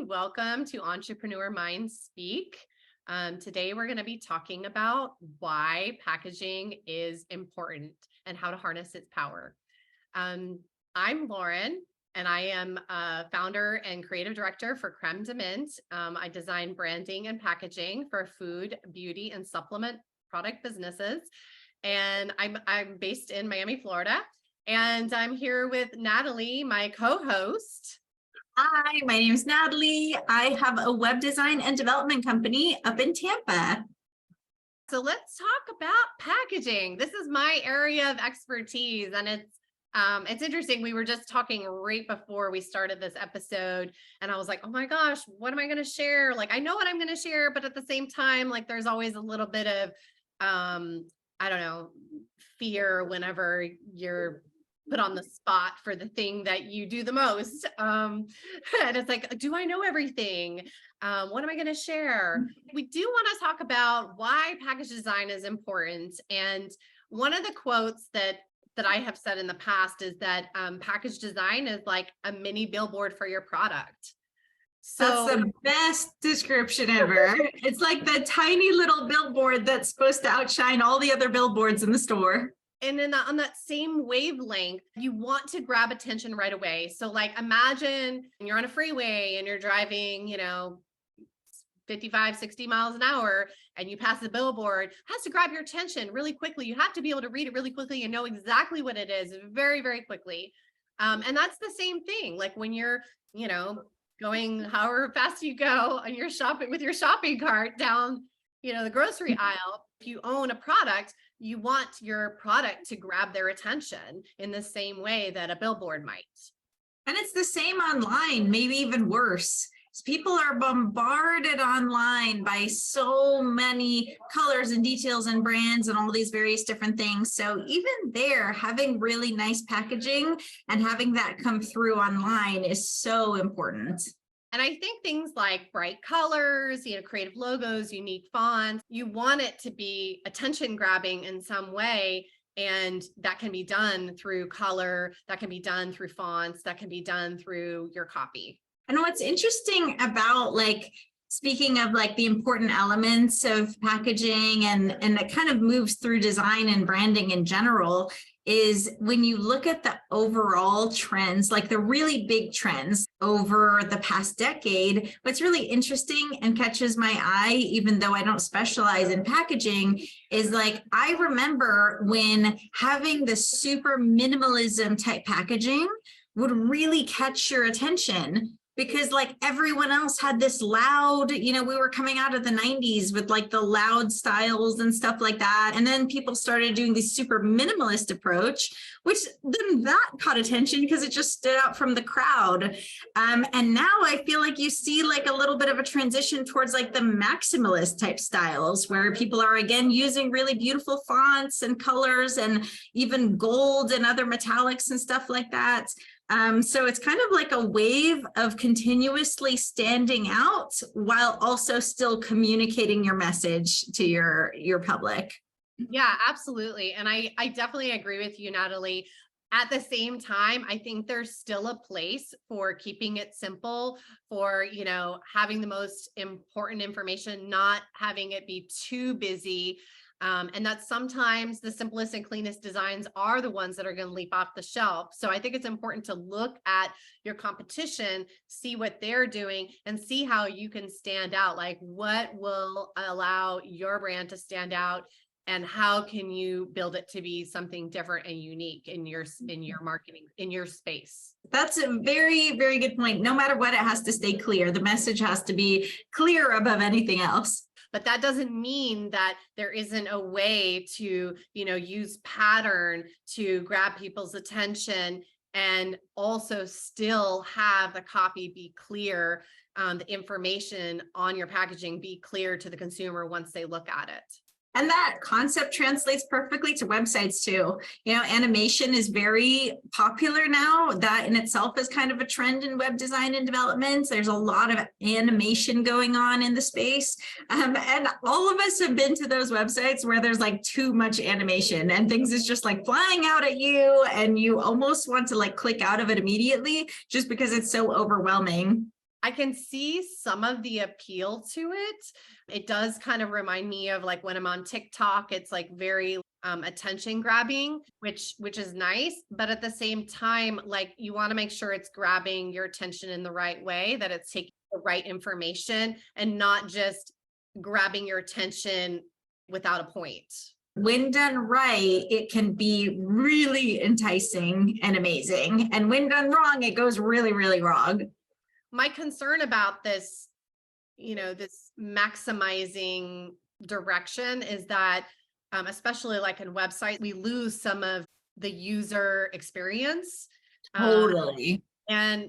Welcome to Entrepreneur Minds Speak. Today, we're going to be talking about why packaging is important and how to harness its power. I'm Lauren, and I am a founder and creative director for Creme de Mint. I design branding and packaging for food, beauty, and supplement product businesses. And I'm based in Miami, Florida. And I'm here with Natalie, my co-host. Hi, my name is Natalie. I have a web design and development company up in Tampa. So let's talk about packaging. This is my area of expertise, and it's interesting. We were just talking right before we started this episode, and I was like, oh my gosh, what am I going to share? Like, I know what I'm going to share, but at the same time, like, there's always a little bit of, I don't know, fear whenever you're put on the spot for the thing that you do the most. And it's like, do I know everything? What am I going to share? We do want to talk about why package design is important. And one of the quotes that I have said in the past is that package design is like a mini billboard for your product. So that's the best description ever. It's like the tiny little billboard that's supposed to outshine all the other billboards in the store. And then on that same wavelength, you want to grab attention right away. So like, imagine you're on a freeway and you're driving, 55, 60 miles an hour, and you pass the billboard. It has to grab your attention really quickly. You have to be able to read it really quickly and know exactly what it is very, very quickly. And that's the same thing. Like when you're, going however fast you go on your shopping with your shopping cart down, the grocery aisle. If you own a product, you want your product to grab their attention in the same way that a billboard might. And it's the same online, maybe even worse. People are bombarded online by so many colors and details and brands and all these various different things. So even there, having really nice packaging and having that come through online is so important. And I think things like bright colors, creative logos, unique fonts, you want it to be attention grabbing in some way. And that can be done through color, that can be done through fonts, that can be done through your copy. And what's interesting about speaking of the important elements of packaging and it kind of moves through design and branding in general is when you look at the overall trends, like the really big trends over the past decade, what's really interesting and catches my eye, even though I don't specialize in packaging, is I remember when having the super minimalism type packaging would really catch your attention. Because everyone else had this loud, we were coming out of the 90s with the loud styles and stuff like that. And then people started doing this super minimalist approach, which then that caught attention because it just stood out from the crowd. And now I feel like you see a little bit of a transition towards the maximalist type styles where people are again using really beautiful fonts and colors and even gold and other metallics and stuff like that. So it's kind of like a wave of continuously standing out while also still communicating your message to your public. Yeah, absolutely. And I definitely agree with you, Natalie. At the same time, I think there's still a place for keeping it simple, for, having the most important information, not having it be too busy. And that sometimes the simplest and cleanest designs are the ones that are going to leap off the shelf. So I think it's important to look at your competition, see what they're doing, and see how you can stand out. Like what will allow your brand to stand out, and how can you build it to be something different and unique in your marketing, in your space. That's a very, very good point. No matter what, it has to stay clear. The message has to be clear above anything else. But that doesn't mean that there isn't a way to, use pattern to grab people's attention and also still have the copy be clear, the information on your packaging be clear to the consumer once they look at it. And that concept translates perfectly to websites too. Animation is very popular now. That in itself is kind of a trend in web design and development. There's a lot of animation going on in the space. And all of us have been to those websites where there's too much animation and things is just flying out at you and you almost want to click out of it immediately just because it's so overwhelming. I can see some of the appeal to it. It does kind of remind me of like when I'm on TikTok, it's like very attention grabbing, which is nice. But at the same time, like you want to make sure it's grabbing your attention in the right way, that it's taking the right information and not just grabbing your attention without a point. When done right, it can be really enticing and amazing. And when done wrong, it goes really, really wrong. My concern about this, this maximizing direction is that, especially like in websites, we lose some of the user experience. Totally. And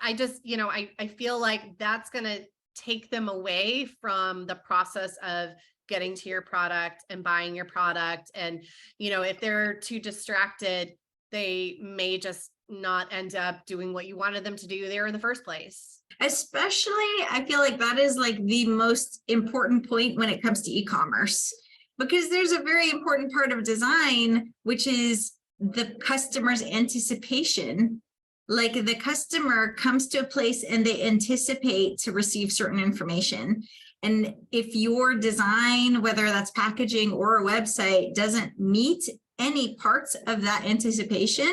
I just, I feel like that's going to take them away from the process of getting to your product and buying your product. And, if they're too distracted, they may just not end up doing what you wanted them to do there in the first place. Especially, I feel like that is like the most important point when it comes to e-commerce, because there's a very important part of design, which is the customer's anticipation. Like the customer comes to a place and they anticipate to receive certain information. And if your design, whether that's packaging or a website, doesn't meet any parts of that anticipation,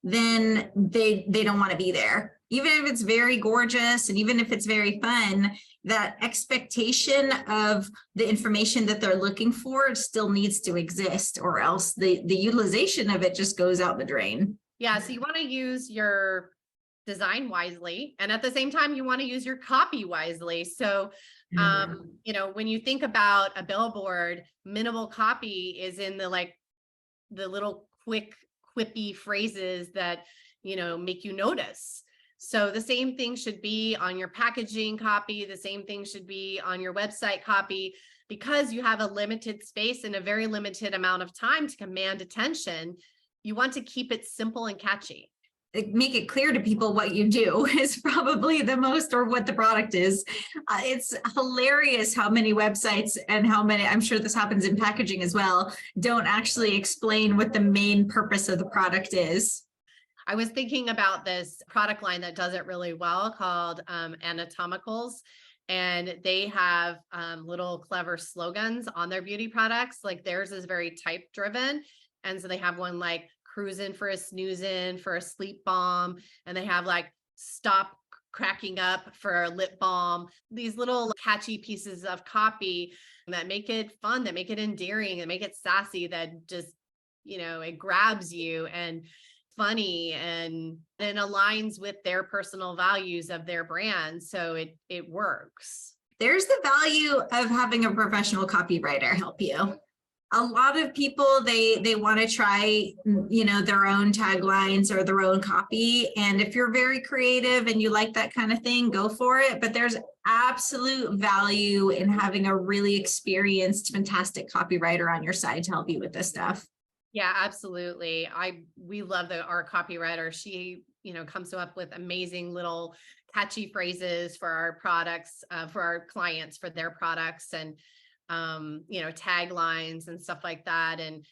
then they don't want to be there. Even if it's very gorgeous and even if it's very fun, that expectation of the information that they're looking for still needs to exist, or else the utilization of it just goes out the drain. Yeah, so you want to use your design wisely, and at the same time, you want to use your copy wisely. So, when you think about a billboard, minimal copy is in the little quick quippy phrases that, make you notice. So the same thing should be on your packaging copy. The same thing should be on your website copy, because you have a limited space and a very limited amount of time to command attention. You want to keep it simple and catchy. Make it clear to people what you do is probably the most, or what the product is. It's hilarious how many websites and how many, I'm sure this happens in packaging as well, don't actually explain what the main purpose of the product is. I was thinking about this product line that does it really well called Anatomicals. And they have little clever slogans on their beauty products. Like theirs is very type driven. And so they have one like cruising for a snoozing for a sleep balm. And they have like stop cracking up for a lip balm. These little catchy pieces of copy that make it fun, that make it endearing, and make it sassy, that just, it grabs you and funny and aligns with their personal values of their brand. So it works. There's the value of having a professional copywriter help you. A lot of people, they want to try, their own taglines or their own copy. And if you're very creative and you like that kind of thing, go for it. But there's absolute value in having a really experienced, fantastic copywriter on your side to help you with this stuff. Yeah, absolutely. We love our copywriter. She, comes up with amazing little catchy phrases for our products, for our clients, for their products, and taglines and stuff like that. And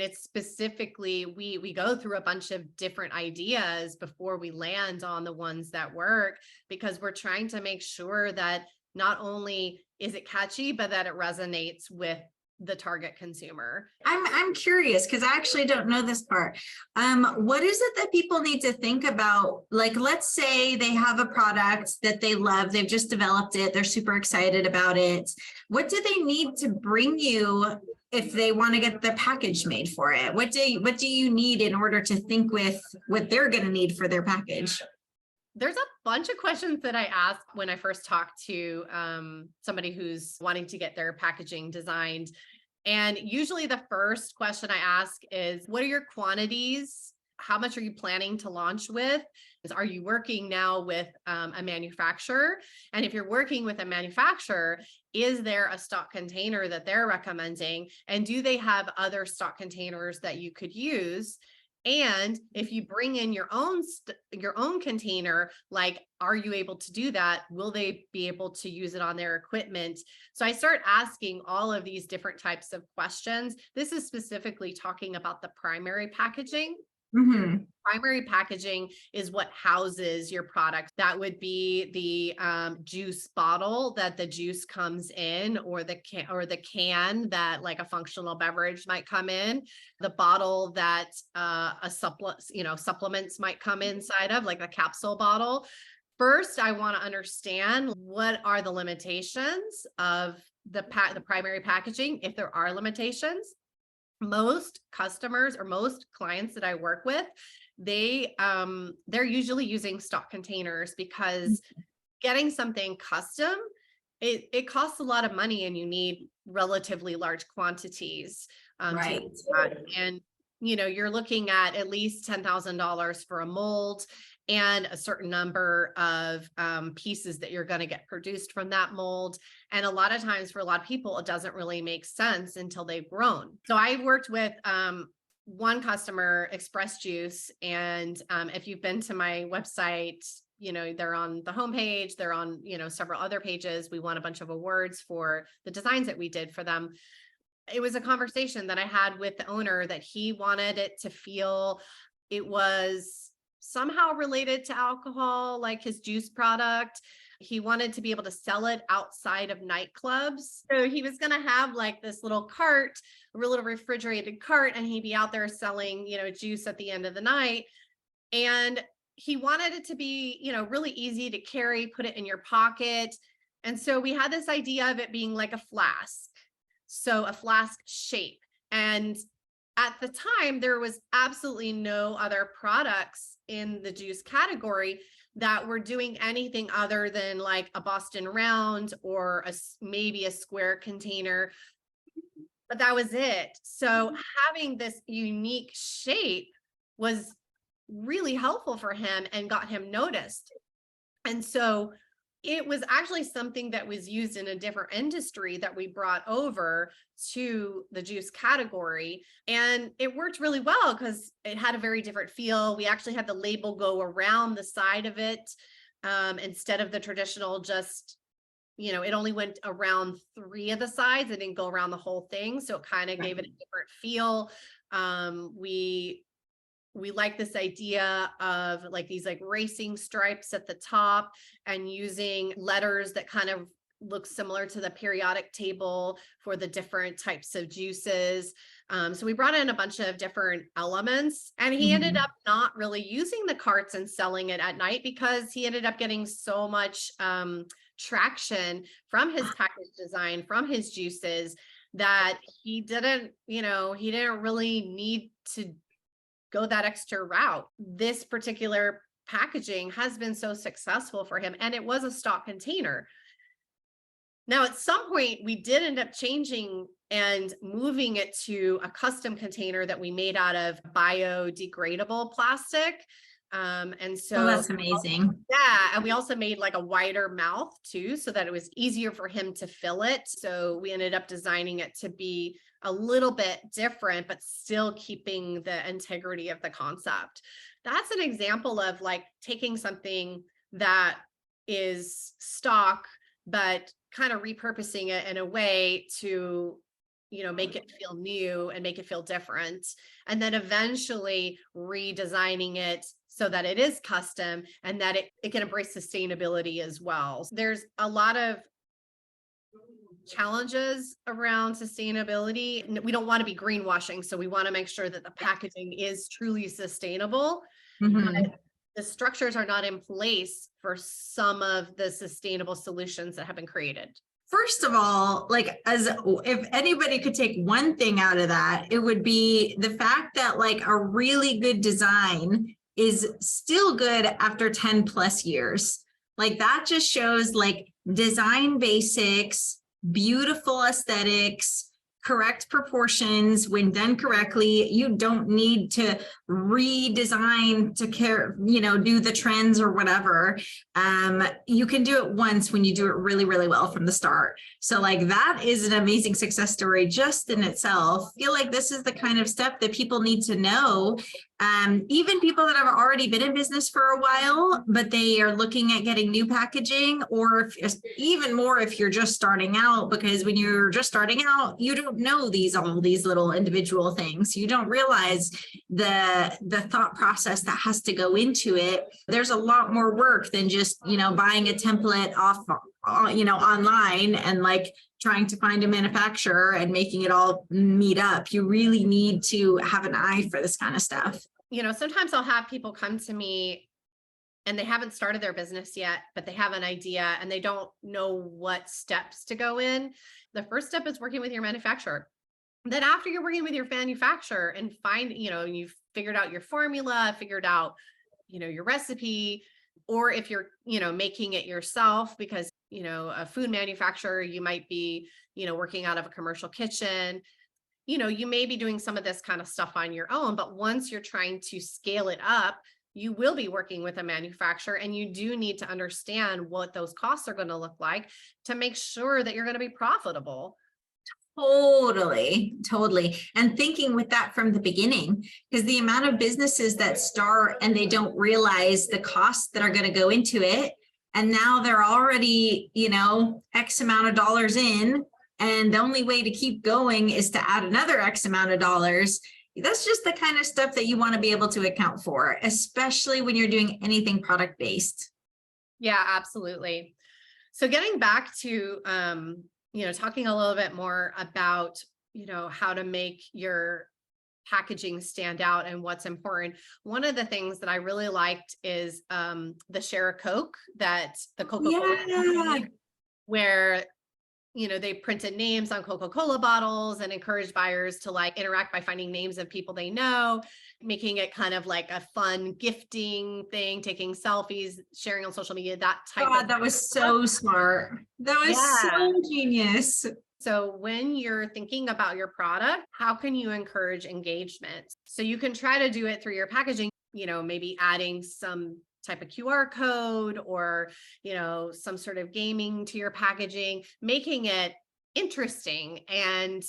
it's specifically, we go through a bunch of different ideas before we land on the ones that work, because we're trying to make sure that not only is it catchy, but that it resonates with the target consumer. I'm curious, because I actually don't know this part. What is it that people need to think about? Like, let's say they have a product that they love, they've just developed it, they're super excited about it. What do they need to bring you if they want to get the package made for it? What do you need in order to think with what they're going to need for their package? There's a bunch of questions that I ask when I first talk to somebody who's wanting to get their packaging designed. And usually the first question I ask is, what are your quantities? How much are you planning to launch with? Are you working now with a manufacturer? And if you're working with a manufacturer, is there a stock container that they're recommending? And do they have other stock containers that you could use? And if you bring in your own container, like, are you able to do that? Will they be able to use it on their equipment? So I start asking all of these different types of questions. This is specifically talking about the primary packaging. Mhm. Primary packaging is what houses your product. That would be the juice bottle that the juice comes in, or the can that like a functional beverage might come in, the bottle that supplements might come inside of, like a capsule bottle. First, I want to understand what are the limitations of the primary packaging, if there are limitations. Most customers or most clients that I work with, they're usually using stock containers, because getting something custom, it costs a lot of money, and you need relatively large quantities to Right. do that. And you're looking at least $10,000 for a mold and a certain number of pieces that you're going to get produced from that mold. And a lot of times for a lot of people, it doesn't really make sense until they've grown. So I worked with one customer, Express Juice. And if you've been to my website, they're on the homepage, they're on, several other pages. We won a bunch of awards for the designs that we did for them. It was a conversation that I had with the owner that he wanted it to feel it was somehow related to alcohol, like his juice product. He wanted to be able to sell it outside of nightclubs. So he was going to have like this little cart, a little refrigerated cart, and he'd be out there selling, juice at the end of the night. And he wanted it to be, really easy to carry, put it in your pocket. And so we had this idea of it being like a flask. So a flask shape. And at the time, there was absolutely no other products in the juice category that were doing anything other than like a Boston Round or maybe a square container, but that was it. So having this unique shape was really helpful for him and got him noticed. And so it was actually something that was used in a different industry that we brought over to the juice category. And it worked really well because it had a very different feel. We actually had the label go around the side of it instead of the traditional just, it only went around 3 of the sides. It didn't go around the whole thing. So it kind of gave it a different feel. We like this idea of like these like racing stripes at the top and using letters that kind of look similar to the periodic table for the different types of juices. So we brought in a bunch of different elements, and he ended up not really using the carts and selling it at night because he ended up getting so much traction from his package design, from his juices, that he didn't really need to go that extra route. This particular packaging has been so successful for him, and it was a stock container. Now, at some point, we did end up changing and moving it to a custom container that we made out of biodegradable plastic. And so that's amazing. Yeah. And we also made like a wider mouth too, so that it was easier for him to fill it. So we ended up designing it to be a little bit different, but still keeping the integrity of the concept. That's an example of like taking something that is stock, but kind of repurposing it in a way to, make it feel new and make it feel different. And then eventually redesigning it so that it is custom and that it can embrace sustainability as well. There's a lot of challenges around sustainability. We don't want to be greenwashing, so we want to make sure that the packaging is truly sustainable. But the structures are not in place for some of the sustainable solutions that have been created. First of all, like, as if anybody could take one thing out of that, it would be the fact that like a really good design is still good after 10 plus years. Like that just shows like design basics, beautiful aesthetics, correct proportions. When done correctly, you don't need to redesign to do the trends or whatever. You can do it once when you do it really, really well from the start. So like that is an amazing success story just in itself. I feel like this is the kind of stuff that people need to know Even people that have already been in business for a while, but they are looking at getting new packaging, or even more if you're just starting out, because when you're just starting out, you don't know all these little individual things. You don't realize the thought process that has to go into it. There's a lot more work than just, buying a template off, online and like trying to find a manufacturer and making it all meet up. You really need to have an eye for this kind of stuff. Sometimes I'll have people come to me and they haven't started their business yet, but they have an idea and they don't know what steps to go in. The first step is working with your manufacturer. Then after you're working with your manufacturer and you've figured out your formula, figured out, your recipe, or if you're, making it yourself because, a food manufacturer, you might be, working out of a commercial kitchen. You may be doing some of this kind of stuff on your own, but once you're trying to scale it up, you will be working with a manufacturer, and you do need to understand what those costs are going to look like to make sure that you're going to be profitable. Totally. And thinking with that from the beginning, because the amount of businesses that start and they don't realize the costs that are going to go into it. And now they're already, X amount of dollars in. And the only way to keep going is to add another X amount of dollars. That's just the kind of stuff that you want to be able to account for, especially when you're doing anything product based. Yeah, absolutely. So getting back to, talking a little bit more about, how to make your packaging stand out and what's important. One of the things that I really liked is the Share a Coke that the Coca-Cola, where they printed names on Coca-Cola bottles and encouraged buyers to like interact by finding names of people they know, making it kind of like a fun gifting thing, taking selfies, sharing on social media, that type of. That was so smart. That was so genius. So when you're thinking about your product, how can you encourage engagement? So you can try to do it through your packaging, maybe adding some type of QR code or, some sort of gaming to your packaging, making it interesting and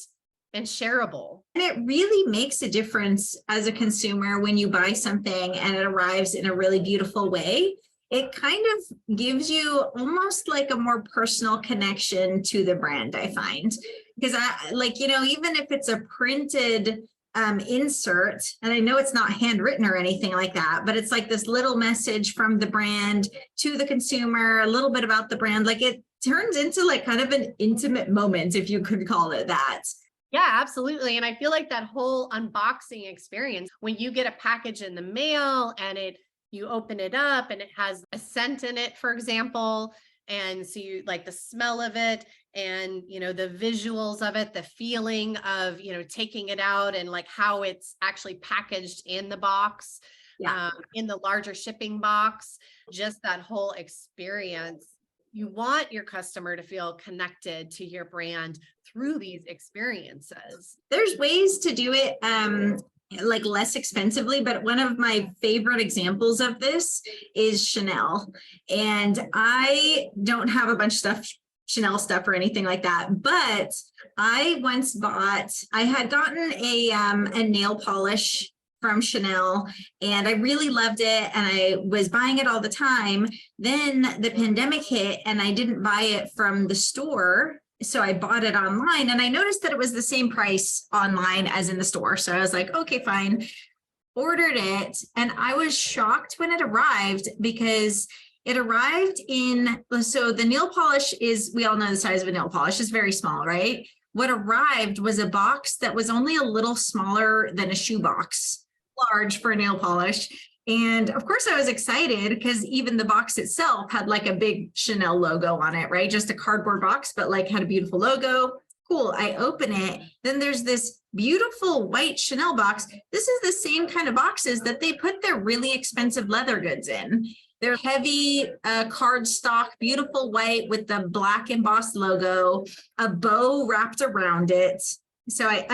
shareable. And it really makes a difference as a consumer when you buy something and it arrives in a really beautiful way. It kind of gives you almost like a more personal connection to the brand, I find. Because even if it's a printed insert, and I know it's not handwritten or anything like that, but it's like this little message from the brand to the consumer, a little bit about the brand, like it turns into like kind of an intimate moment, if you could call it that. Yeah, absolutely. And I feel like that whole unboxing experience, when you get a package in the mail and you open it up and it has a scent in it, for example, and so you like the smell of it and, the visuals of it, the feeling of, taking it out and like how it's actually packaged in the box, in the larger shipping box, just that whole experience. You want your customer to feel connected to your brand through these experiences. There's ways to do it, like less expensively, but one of my favorite examples of this is Chanel. And I don't have a bunch of Chanel stuff or anything like that, but I had gotten a nail polish from Chanel and I really loved it and I was buying it all the time. Then the pandemic hit and I didn't buy it from the store. So I bought it online and I noticed that it was the same price online as in the store. So I was like, okay, fine. Ordered it. And I was shocked when it arrived because it arrived so the nail polish we all know the size of a nail polish is very small, right? What arrived was a box that was only a little smaller than a shoe box, large for a nail polish. And of course I was excited because even the box itself had like a big Chanel logo on it, right? Just a cardboard box, but like had a beautiful logo. Cool. I open it. Then there's this beautiful white Chanel box. This is the same kind of boxes that they put their really expensive leather goods in. They're heavy cardstock, beautiful white with the black embossed logo, a bow wrapped around it. So I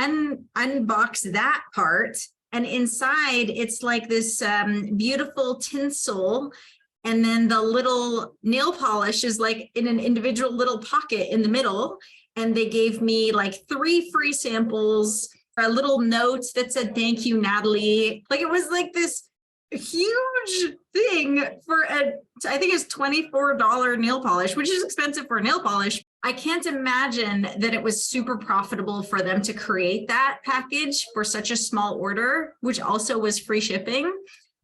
unboxed that part. And inside, it's like this beautiful tinsel. And then the little nail polish is like in an individual little pocket in the middle. And they gave me like 3 free samples a little note that said, "Thank you, Natalie." Like it was like this huge thing for I think it's $24 nail polish, which is expensive for a nail polish. I can't imagine that it was super profitable for them to create that package for such a small order, which also was free shipping.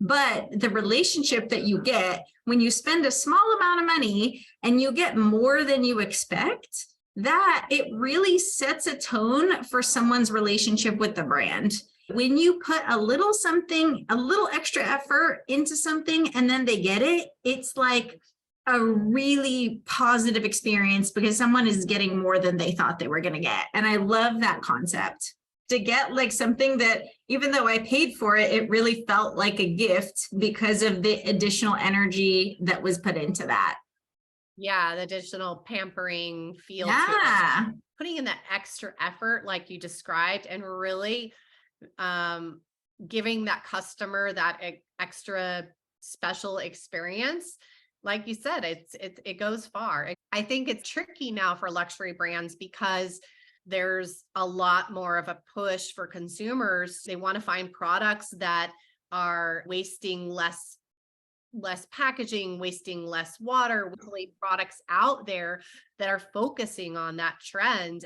But the relationship that you get when you spend a small amount of money and you get more than you expect, that it really sets a tone for someone's relationship with the brand. When you put a little something, a little extra effort into something and then they get it, it's like a really positive experience because someone is getting more than they thought they were going to get. And I love that concept. To get like something that, even though I paid for it, it really felt like a gift because of the additional energy that was put into that. Yeah, the additional pampering feel to Yeah. it. Putting in that extra effort like you described and really giving that customer that extra special experience. Like you said, it goes far. I think it's tricky now for luxury brands because there's a lot more of a push for consumers. They want to find products that are wasting less packaging, wasting less water, really products out there that are focusing on that trend.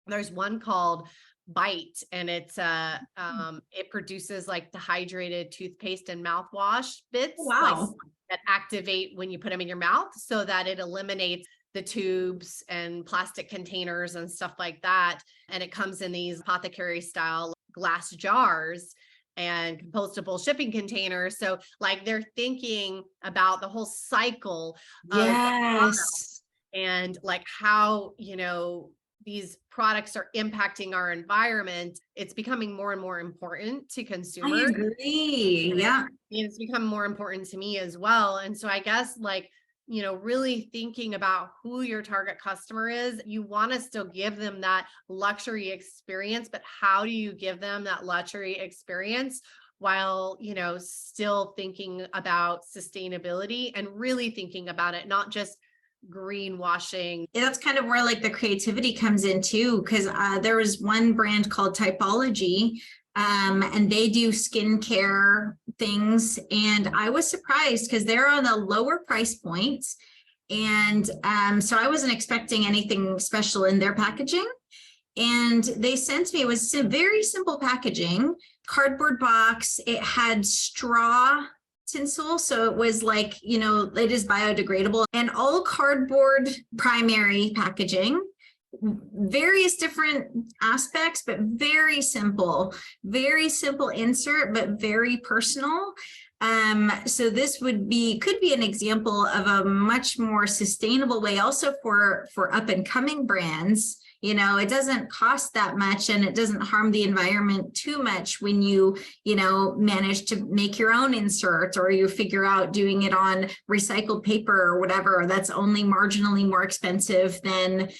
There's one called Bite, and it's it produces like dehydrated toothpaste and mouthwash bits. Wow. Like, that activate when you put them in your mouth so that it eliminates the tubes and plastic containers and stuff like that. And it comes in these apothecary style glass jars and compostable shipping containers. So like they're thinking about the whole cycle of Yes. and like how, these products are impacting our environment. It's becoming more and more important to consumers. I agree. Yeah. It's become more important to me as well. And so I guess like, really thinking about who your target customer is, you want to still give them that luxury experience, but how do you give them that luxury experience while, still thinking about sustainability and really thinking about it, not just greenwashing. That's kind of where like the creativity comes in too, because there was one brand called Typology, and they do skincare things. And I was surprised because they're on a lower price point. And so I wasn't expecting anything special in their packaging. And they sent me, it was very simple packaging, cardboard box. It had straw tinsel, so it was like, it is biodegradable, and all cardboard primary packaging, various different aspects, but very simple insert, but very personal. So this could be an example of a much more sustainable way also for up and coming brands. It doesn't cost that much and it doesn't harm the environment too much when you manage to make your own insert, or you figure out doing it on recycled paper or whatever. That's only marginally more expensive than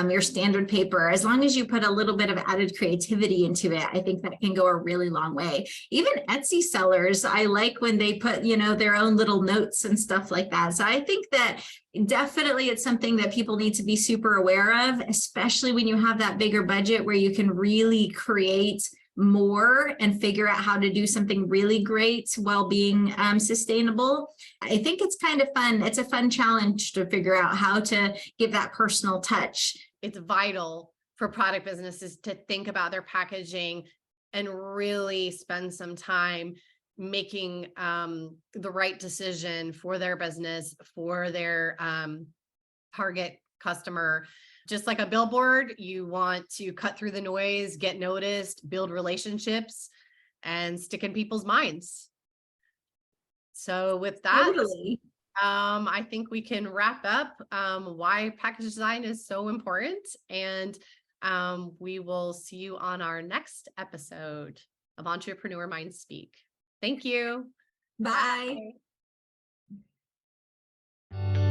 your standard paper. As long as you put a little bit of added creativity into it, I think that can go a really long way. Even Etsy sellers, I like when they put, their own little notes and stuff like that. So I think that definitely it's something that people need to be super aware of, especially when you have that bigger budget where you can really create more and figure out how to do something really great while being sustainable. I think it's kind of fun. It's a fun challenge to figure out how to give that personal touch. It's vital for product businesses to think about their packaging and really spend some time making the right decision for their business, for their target customer. Just like a billboard, you want to cut through the noise, get noticed, build relationships, and stick in people's minds. So with that, Totally. I think we can wrap up why package design is so important. And we will see you on our next episode of Entrepreneur Mind Speak. Thank you. Bye. Bye.